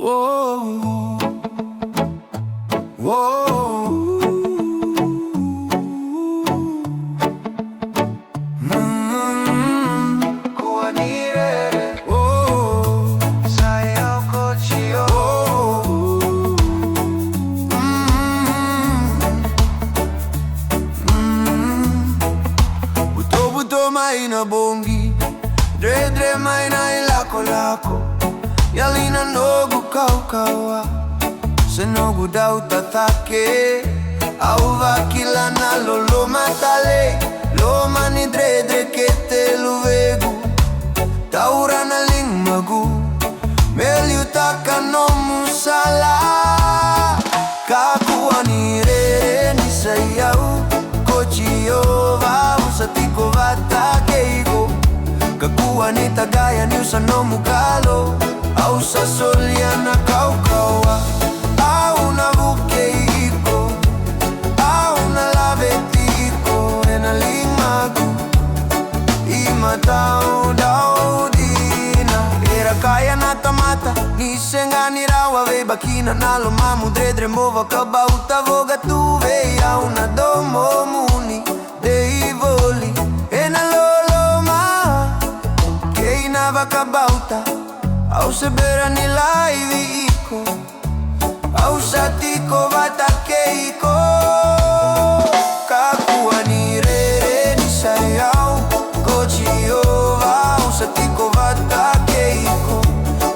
Whoa, whoa. Kuwa ni rere. Whoa. Sayaw ko Jiova. Buto-buto may nabonggi, dre-dre may nailako-lako. Yalina nogu kaukawa, senogu daw tatake. Auva kila na lolo matale, loma ni dre-dre kete luvegu. Taura na ling magu, meliutaka no musala. Kakuwa ni rere ni sayaw ko Jiova, usatiko vatakeigo. Kakuwa ni tagaya ni usano mukalo, au sa solya na kaukawa, au na bukeiko, au na lavetiko, ena limagu, imatao daw dina. Era kaya na tamata, nisenga ni rawa ve bakina nalo mamu dre-dre mova kabauta voga tu ve au na domo muni dei voli, ena lolo ma kei na vakabauta. Au sebera ni laivi iko, au satiko vatakeiko. Kakuwa ni rere ni sayaw ko Jiova, au satiko vatakeiko.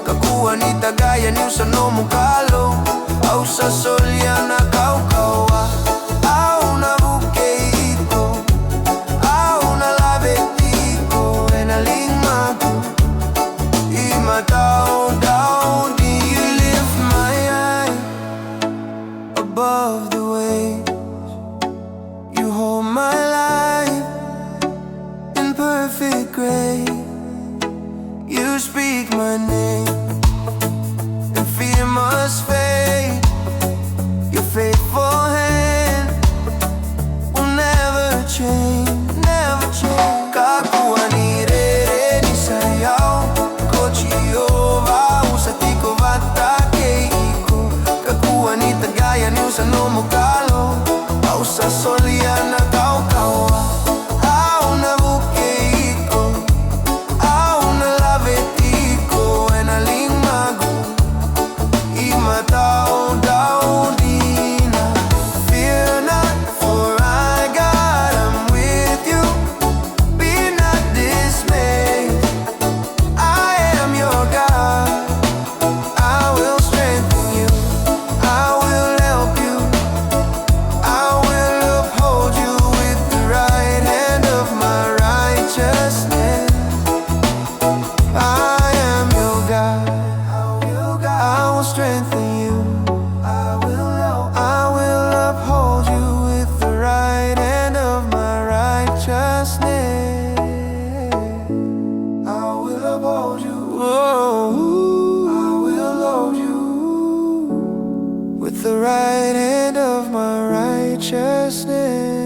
Kakuwa ni tagaya ni usano mukalo, au sa solya na kaukawa, au na bukeiko, au na lavetiko, ena limagu, imatao daw di. You lift my eye above the waves, you hold my life in perfect grace. You speak my name and fear must fade. Your faithful hand will never change, never change. Kakuwa ni rere ni sayaw ko Jiova, usatiko vatakeiko. Kakuwa ni tagaya ni usano mukalo, au sa solya na kaukawa, au na bukeiko, au na lavetiko, ena limagu, imatao daw dina. Fear not, for I, God, am with you. Be not dismayed, I am your God. I will strengthen you, I will help you, I will uphold you with the right hand of my righteousness. I am your God, I will strengthen you, I will uphold you with the right hand of my righteousness. I will uphold you, I will uphold you with the right hand of my righteousness.